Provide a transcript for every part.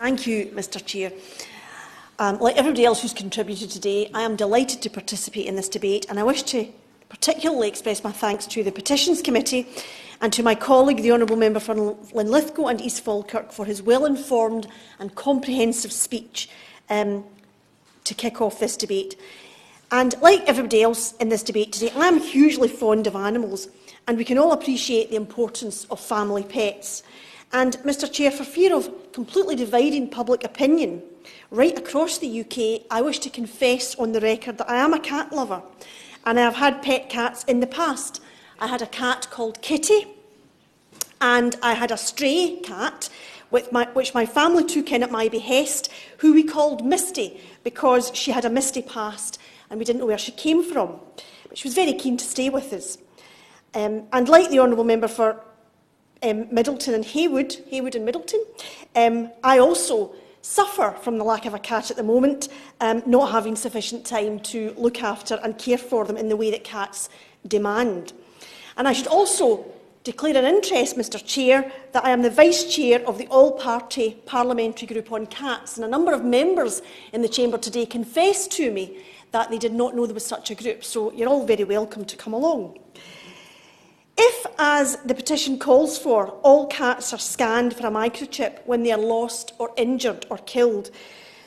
Thank you, Mr Chair. Like everybody else who's contributed today, I am delighted to participate in this debate, and I wish to particularly express my thanks to the Petitions Committee and to my colleague, the Honourable Member for Linlithgow and East Falkirk, for his well-informed and comprehensive speech to kick off this debate. And like everybody else in this debate today, I am hugely fond of animals, and we can all appreciate the importance of family pets. And, Mr Chair, for fear of completely dividing public opinion right across the UK, I wish to confess on the record that I am a cat lover, and I have had pet cats in the past. I had a cat called Kitty, and I had a stray cat which my family took in at my behest, who we called Misty, because she had a misty past and we didn't know where she came from. But she was very keen to stay with us. And like the Honourable Member for Middleton and Haywood and Middleton, I also suffer from the lack of a cat at the moment, not having sufficient time to look after and care for them in the way that cats demand. And I should also declare an interest, Mr Chair, that I am the Vice-Chair of the All-Party Parliamentary Group on Cats, and a number of members in the Chamber today confessed to me that they did not know there was such a group, so you're all very welcome to come along. If, as the petition calls for, all cats are scanned for a microchip when they are lost or injured or killed,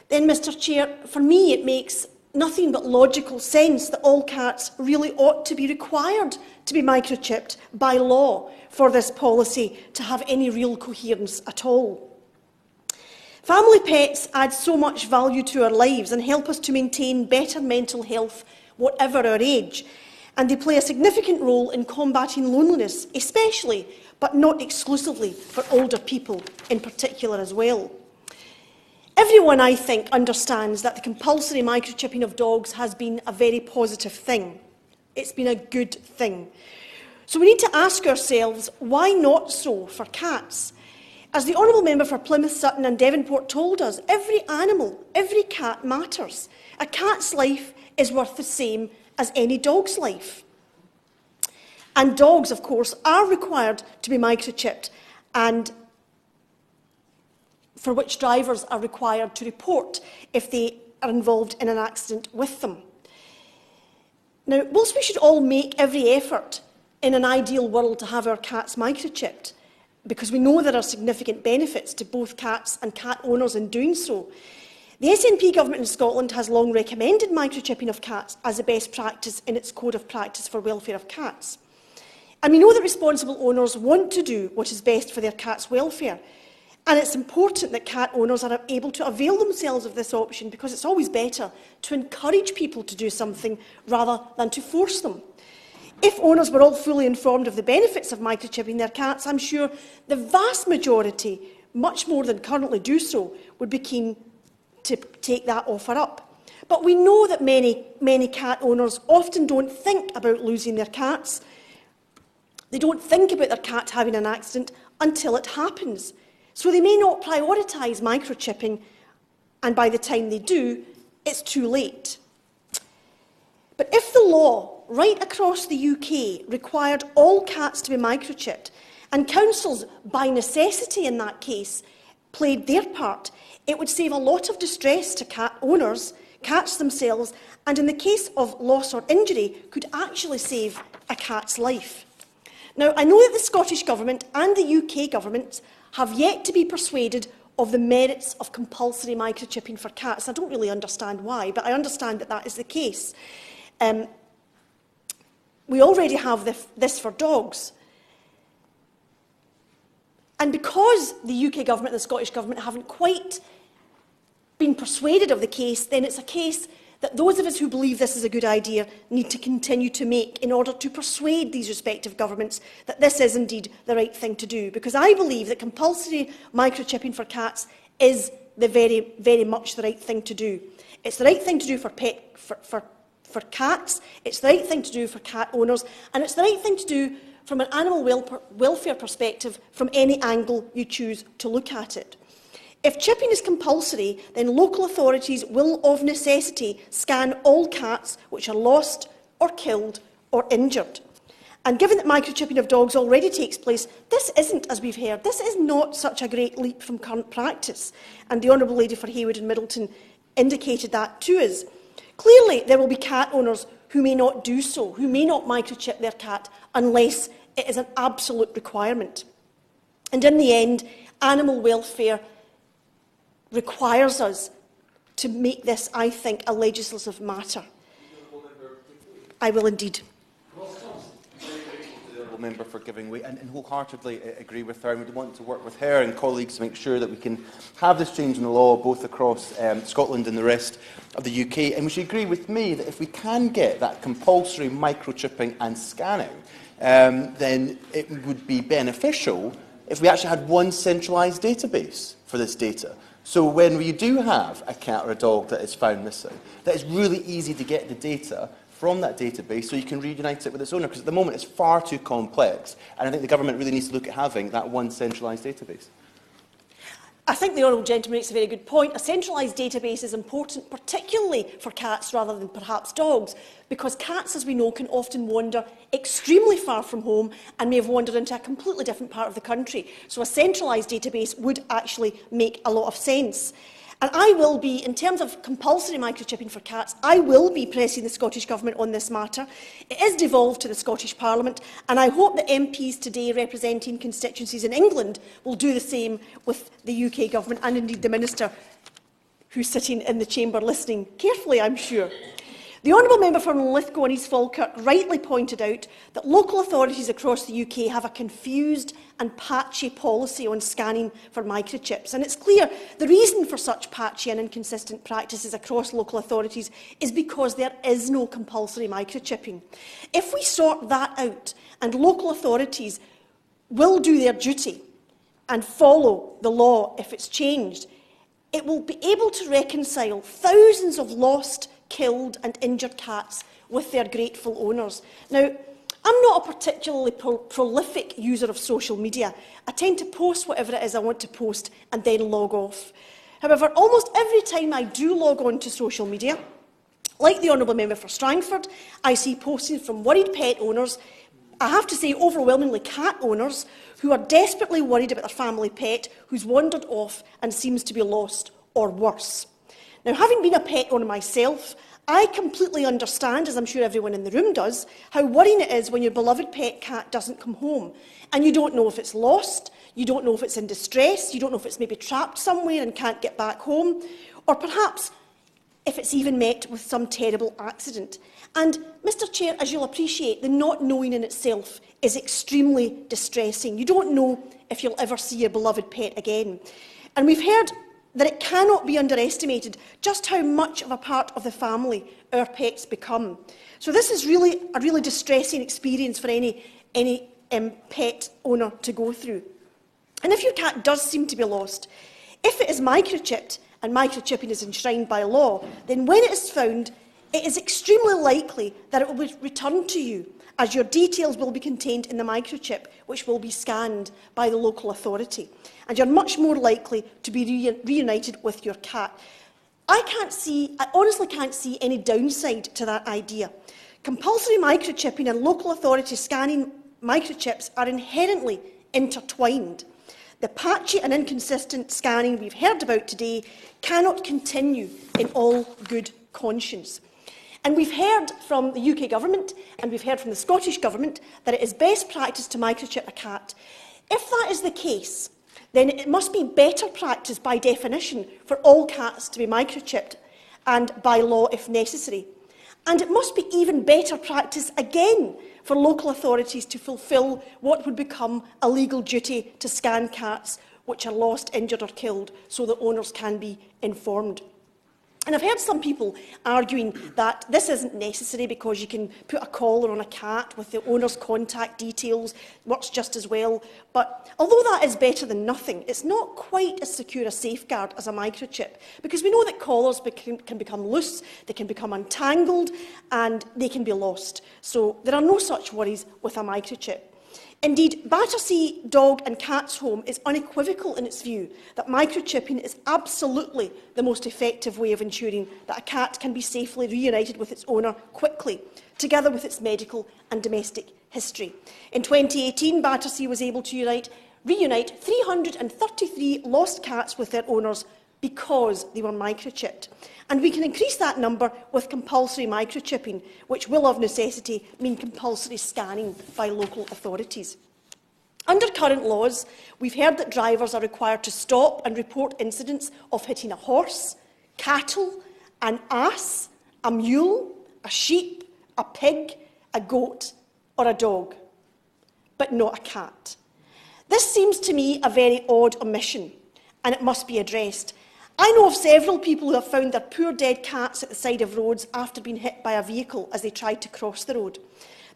then, Mr Chair, for me it makes nothing but logical sense that all cats really ought to be required to be microchipped by law for this policy to have any real coherence at all. Family pets add so much value to our lives and help us to maintain better mental health, whatever our age, and they play a significant role in combating loneliness, especially, but not exclusively, for older people in particular as well. Everyone, I think, understands that the compulsory microchipping of dogs has been a very positive thing. It's been a good thing. So we need to ask ourselves, why not so for cats? As the Honourable Member for Plymouth, Sutton and Devonport told us, every animal, every cat matters. A cat's life is worth the same as any dog's life. And dogs, of course, are required to be microchipped, and for which drivers are required to report if they are involved in an accident with them. Now, whilst we should all make every effort in an ideal world to have our cats microchipped, because we know there are significant benefits to both cats and cat owners in doing so, the SNP government in Scotland has long recommended microchipping of cats as a best practice in its Code of Practice for Welfare of Cats. And we know that responsible owners want to do what is best for their cat's welfare. And it's important that cat owners are able to avail themselves of this option, because it's always better to encourage people to do something rather than to force them. If owners were all fully informed of the benefits of microchipping their cats, I'm sure the vast majority, much more than currently do so, would be keen to take that offer up. But we know that many cat owners often don't think about losing their cats. They don't think about their cat having an accident until it happens. So they may not prioritise microchipping, and by the time they do, it's too late. But if the law right across the UK required all cats to be microchipped, and councils, by necessity in that case, played their part, it would save a lot of distress to cat owners, cats themselves, and in the case of loss or injury, could actually save a cat's life. Now, I know that the Scottish Government and the UK Government have yet to be persuaded of the merits of compulsory microchipping for cats. I don't really understand why, but I understand that that is the case. We already have this for dogs. And because the UK Government and the Scottish Government haven't quite been persuaded of the case, then it's a case that those of us who believe this is a good idea need to continue to make in order to persuade these respective governments that this is indeed the right thing to do. Because I believe that compulsory microchipping for cats is the very, very much the right thing to do. It's the right thing to do for cats, it's the right thing to do for cat owners, and it's the right thing to do from an animal welfare perspective from any angle you choose to look at it. If chipping is compulsory, then local authorities will of necessity scan all cats which are lost or killed or injured. And given that microchipping of dogs already takes place, this isn't, as we've heard, this is not such a great leap from current practice. And the Honourable Lady for Haywood and Middleton indicated that to us. Clearly, there will be cat owners who may not do so, who may not microchip their cat unless it is an absolute requirement. And in the end, animal welfare requires us to make this, I think, a legislative matter. I will indeed. Member for giving way and wholeheartedly agree with her, and we want to work with her and colleagues to make sure that we can have this change in the law both across Scotland and the rest of the UK. And would you agree with me that if we can get that compulsory microchipping and scanning, then it would be beneficial if we actually had one centralised database for this data? So when we do have a cat or a dog that is found missing, that it's really easy to get the data from that database so you can reunite it with its owner, because at the moment it's far too complex, and I think the government really needs to look at having that one centralised database. I think the Honourable Gentleman makes a very good point. A centralised database is important, particularly for cats rather than perhaps dogs, because cats, as we know, can often wander extremely far from home and may have wandered into a completely different part of the country. So a centralised database would actually make a lot of sense. And I will be, in terms of compulsory microchipping for cats, I will be pressing the Scottish Government on this matter. It is devolved to the Scottish Parliament, and I hope that MPs today representing constituencies in England will do the same with the UK Government, and indeed the Minister, who's sitting in the chamber listening carefully, I'm sure. The Honourable Member for Linlithgow and East Falkirk rightly pointed out that local authorities across the UK have a confused and patchy policy on scanning for microchips. And it's clear the reason for such patchy and inconsistent practices across local authorities is because there is no compulsory microchipping. If we sort that out and local authorities will do their duty and follow the law if it's changed, it will be able to reconcile thousands of lost, killed and injured cats with their grateful owners. Now, I'm not a particularly prolific user of social media. I tend to post whatever it is I want to post and then log off. However, almost every time I do log on to social media, like the Honourable Member for Strangford, I see postings from worried pet owners, I have to say overwhelmingly cat owners, who are desperately worried about their family pet who's wandered off and seems to be lost or worse. Now, having been a pet owner myself, I completely understand, as I'm sure everyone in the room does, how worrying it is when your beloved pet cat doesn't come home and you don't know if it's lost, you don't know if it's in distress, you don't know if it's maybe trapped somewhere and can't get back home, or perhaps if it's even met with some terrible accident. And, Mr Chair, as you'll appreciate, the not knowing in itself is extremely distressing. You don't know if you'll ever see your beloved pet again. And we've heard that it cannot be underestimated just how much of a part of the family our pets become. So this is really a really distressing experience for any pet owner to go through. And if your cat does seem to be lost, if it is microchipped, and microchipping is enshrined by law, then when it is found, it is extremely likely that it will be returned to you, as your details will be contained in the microchip, which will be scanned by the local authority. And you're much more likely to be reunited with your cat. I honestly can't see any downside to that idea. Compulsory microchipping and local authority scanning microchips are inherently intertwined. The patchy and inconsistent scanning we've heard about today cannot continue in all good conscience. And we've heard from the UK Government and we've heard from the Scottish Government that it is best practice to microchip a cat. If that is the case, then it must be better practice by definition for all cats to be microchipped, and by law if necessary. And it must be even better practice again for local authorities to fulfil what would become a legal duty to scan cats which are lost, injured or killed, so that owners can be informed. And I've heard some people arguing that this isn't necessary because you can put a collar on a cat with the owner's contact details, works just as well. But although that is better than nothing, it's not quite as secure a safeguard as a microchip, because we know that collars can become loose, they can become untangled, and they can be lost. So there are no such worries with a microchip. Indeed, Battersea Dog and Cats Home is unequivocal in its view that microchipping is absolutely the most effective way of ensuring that a cat can be safely reunited with its owner quickly, together with its medical and domestic history. In 2018, Battersea was able to reunite 333 lost cats with their owners because they were microchipped. And we can increase that number with compulsory microchipping, which will of necessity mean compulsory scanning by local authorities. Under current laws, we've heard that drivers are required to stop and report incidents of hitting a horse, cattle, an ass, a mule, a sheep, a pig, a goat or a dog, but not a cat. This seems to me a very odd omission, and it must be addressed. I know of several people who have found their poor dead cats at the side of roads after being hit by a vehicle as they tried to cross the road.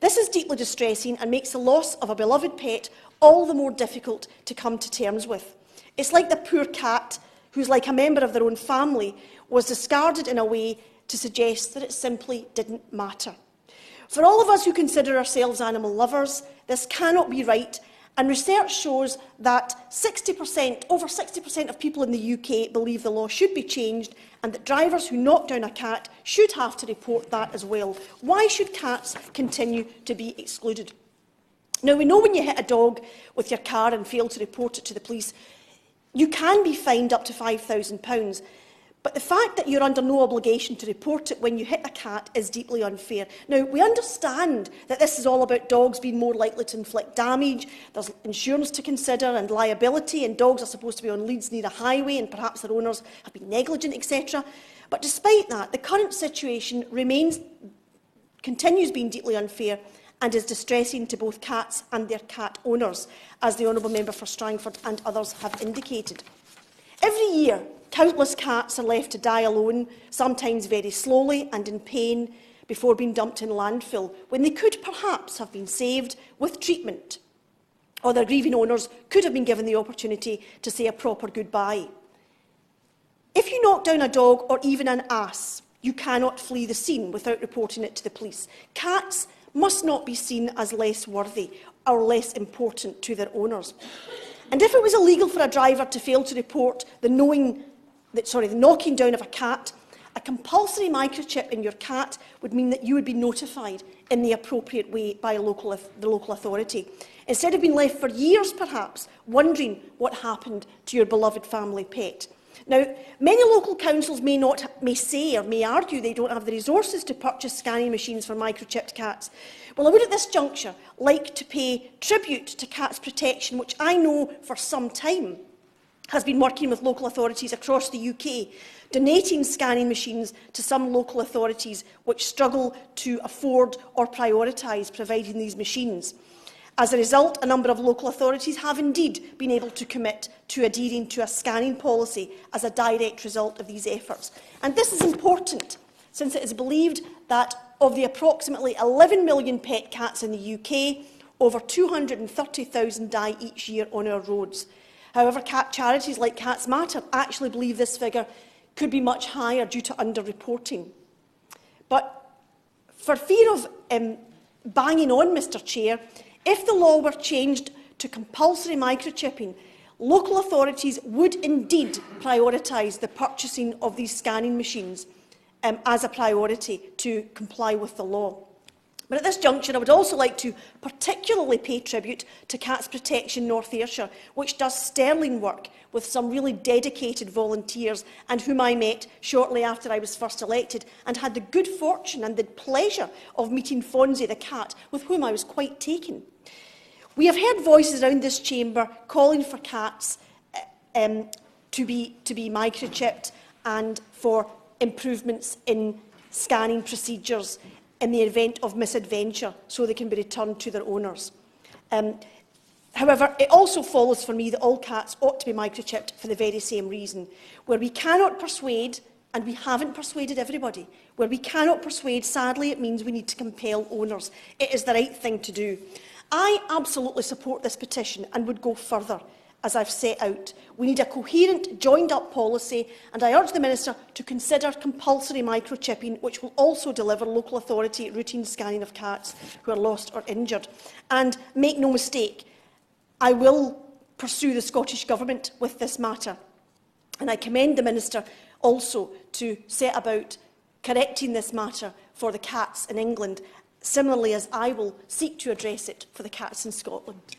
This is deeply distressing and makes the loss of a beloved pet all the more difficult to come to terms with. It's like the poor cat, who's like a member of their own family, was discarded in a way to suggest that it simply didn't matter. For all of us who consider ourselves animal lovers, this cannot be right, and research shows that over 60% of people in the UK believe the law should be changed and that drivers who knock down a cat should have to report that as well. Why should cats continue to be excluded? Now, we know when you hit a dog with your car and fail to report it to the police, you can be fined up to £5,000. But the fact that you're under no obligation to report it when you hit a cat is deeply unfair. Now, we understand that this is all about dogs being more likely to inflict damage. There's insurance to consider and liability, and dogs are supposed to be on leads near a highway and perhaps their owners have been negligent, etc. But despite that, the current situation continues being deeply unfair and is distressing to both cats and their cat owners, as the Honourable Member for Strangford and others have indicated. Every year, countless cats are left to die alone, sometimes very slowly and in pain, before being dumped in landfill, when they could perhaps have been saved with treatment, or their grieving owners could have been given the opportunity to say a proper goodbye. If you knock down a dog or even an ass, you cannot flee the scene without reporting it to the police. Cats must not be seen as less worthy or less important to their owners. And if it was illegal for a driver to fail to report the knocking down of a cat, a compulsory microchip in your cat would mean that you would be notified in the appropriate way by the local authority, instead of being left for years, perhaps, wondering what happened to your beloved family pet. Now, many local councils may say or may argue they don't have the resources to purchase scanning machines for microchipped cats. Well, I would at this juncture like to pay tribute to Cats Protection, which I know for some time has been working with local authorities across the UK, donating scanning machines to some local authorities which struggle to afford or prioritise providing these machines. As a result, a number of local authorities have indeed been able to commit to adhering to a scanning policy as a direct result of these efforts. And this is important, since it is believed that of the approximately 11 million pet cats in the UK, over 230,000 die each year on our roads. However, cat charities like Cats Matter actually believe this figure could be much higher due to under-reporting. But for fear of banging on, Mr Chair, if the law were changed to compulsory microchipping, local authorities would indeed prioritise the purchasing of these scanning machines as a priority to comply with the law. But at this juncture, I would also like to particularly pay tribute to Cats Protection North Ayrshire, which does sterling work with some really dedicated volunteers and whom I met shortly after I was first elected and had the good fortune and the pleasure of meeting Fonzie the cat, with whom I was quite taken. We have heard voices around this chamber calling for cats to be microchipped and for improvements in scanning procedures in the event of misadventure, so they can be returned to their owners. However, it also follows for me that all cats ought to be microchipped for the very same reason. Where we cannot persuade, and we haven't persuaded everybody, where we cannot persuade, sadly, it means we need to compel owners. It is the right thing to do. I absolutely support this petition and would go further, as I've set out. We need a coherent, joined-up policy, and I urge the Minister to consider compulsory microchipping, which will also deliver local authority routine scanning of cats who are lost or injured. And make no mistake, I will pursue the Scottish Government with this matter. And I commend the Minister also to set about correcting this matter for the cats in England, similarly as I will seek to address it for the cats in Scotland.